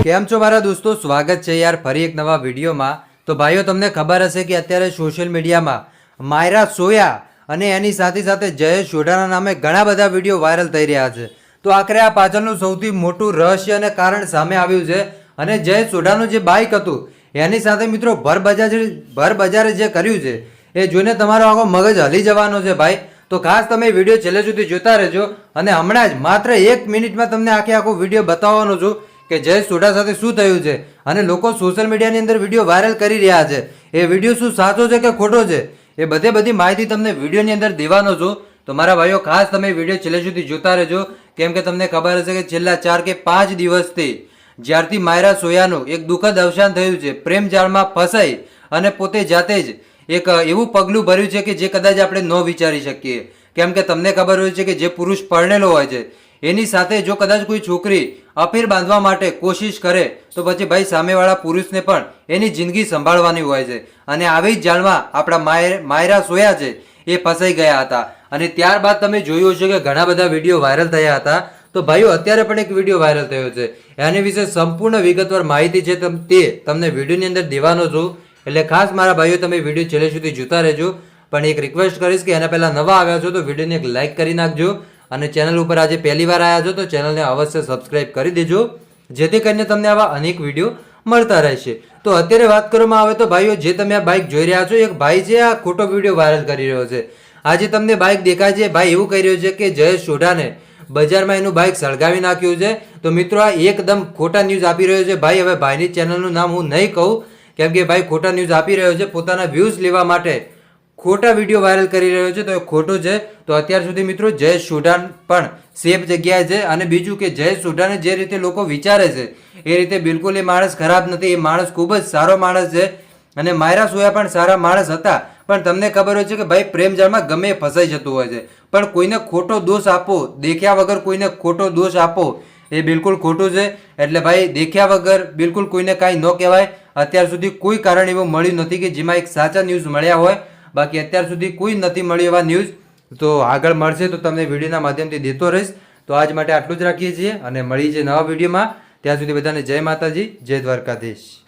કેમ છો મારા દોસ્તો, સ્વાગત છે યાર ફરી એક નવા વિડીયોમાં। તો ભાઈઓ તમને ખબર હશે કે અત્યારે સોશિયલ મીડિયામાં માયરા સોયા અને એની સાથે સાથે જયેશ સોઢાના નામે ઘણા બધા વિડીયો વાયરલ થઈ રહ્યા છે। તો આખરે આ પાછળનું સૌથી મોટું રહસ્ય અને કારણ સામે આવ્યું છે અને જયેશ સોઢાનું જે બાઇક હતું એની સાથે મિત્રો ભર બજારે જે કર્યું છે એ જોઈને તમારો આખો મગજ હલી જવાનો છે ભાઈ। તો ખાસ તમે વિડીયો છેલ્લે સુધી જોતા રહેજો અને હમણાં જ માત્ર 1 મિનિટમાં તમને આખો વિડીયો બતાવવાનો છું કે જયેશ સોઢા સાથે શું થયું છે અને લોકો સોશિયલ મીડિયાની અંદર વિડીયો વાયરલ કરી રહ્યા છે। એ વિડીયો શું સાચો છે કે ખોટો છે એ બધી માહિતી તમને વિડીયોની અંદર દેવાનો છું। તો મારા ભાઈઓ ખાસ તમે વિડીયો છેલ્લે સુધી જોતા રહેજો, કેમ કે તમને ખબર હશે કે છેલ્લા 4 કે 5 દિવસથી જ્યારથી માયરા સોયાનું એક દુઃખદ અવસાન થયું છે, પ્રેમ જાળમાં ફસાઈ અને પોતે જાતે જ એક એવું પગલું ભર્યું છે કે જે કદાચ આપણે ન વિચારી શકીએ। કેમ કે તમને ખબર હોય છે કે જે પુરુષ પરણેલો હોય છે એની સાથે જો કદાચ કોઈ છોકરી અફેર બાંધવા માટે કોશિશ કરે તો પછી ભાઈ સામેવાળા પુરુષને પણ એની જિંદગી સંભાળવાની હોય છે અને આવી જ જાણવા આપણા માયરા સોયા છે એ ફસાઈ ગયા હતા। અને ત્યારબાદ તમે જોયું હશે કે ઘણા બધા વિડીયો વાયરલ થયા હતા। તો ભાઈઓ અત્યારે પણ એક વિડીયો વાયરલ થયો છે, એની વિશે સંપૂર્ણ વિગતવાર માહિતી છે તે તમને વિડીયોની અંદર દેવાનો છું, એટલે ખાસ મારા ભાઈઓ તમે વિડીયો છેલ્લે સુધી જોતા રહેજો। પણ એક રિક્વેસ્ટ કરીશ કે એના પહેલા નવા આવ્યા છો તો વિડીયોને એક લાઇક કરી નાખજો અને ચેનલ ઉપર આજે પહેલી વાર આવ્યા છો તો ચેનલને અવશ્ય સબસ્ક્રાઇબ કરી દેજો, જેથી કરીને તમને આવા અનેક વિડીયો મળતા રહેશે। તો અત્યારે વાત કરવામાં આવે તો ભાઈઓ જે તમે આ બાઇક જોઈ રહ્યા છો, એક ભાઈ છે આ ખોટો વિડીયો વાયરલ કરી રહ્યો છે। આજે તમને બાઇક દેખાય છે, ભાઈ એવું કહી રહ્યો છે કે જયેશ સોઢાને બજારમાં એનું બાઇક સળગાવી નાખ્યું છે। તો મિત્રો આ એકદમ ખોટા ન્યૂઝ આપી રહ્યો છે ભાઈ। હવે ભાઈની ચેનલનું નામ હું નહીં કહું, કેમ કે ભાઈ ખોટા ન્યૂઝ આપી રહ્યો છે, પોતાના વ્યૂઝ લેવા માટે ખોટા વિડીયો વાયરલ કરી રહ્યો છે, તો એ ખોટું છે। તો અત્યાર સુધી મિત્રો જયેશ સોઢા પણ સેફ જગ્યાએ છે અને બીજું કે જયેશ સોઢાને જે રીતે લોકો વિચારે છે એ રીતે બિલકુલ એ માણસ ખરાબ નથી, એ માણસ ખૂબ જ સારો માણસ છે અને માયરા સોયા પણ સારા માણસ હતા। પણ તમને ખબર હોય છે કે ભાઈ પ્રેમ જાળમાં ગમે એ ફસાઈ જતું હોય છે, પણ કોઈને ખોટો દોષ આપો, દેખ્યા વગર કોઈને ખોટો દોષ આપો એ બિલકુલ ખોટું છે। એટલે ભાઈ દેખ્યા વગર બિલકુલ કોઈને કાંઈ ન કહેવાય। અત્યાર સુધી કોઈ કારણ એવું મળ્યું નથી કે જેમાં એક સાચા ન્યૂઝ મળ્યા હોય, બાકી અત્યાર સુધી કોઈ નથી મળ્યું એવા ન્યૂઝ। તો આગળ મળશે તો તમને વિડીયોના માધ્યમથી દેતો રહીશ। તો આજ માટે આટલું જ રાખીએ છીએ અને મળીએ છીએ નવા વિડીયોમાં। ત્યાં સુધી બધાને જય માતાજી, જય દ્વારકાધીશ।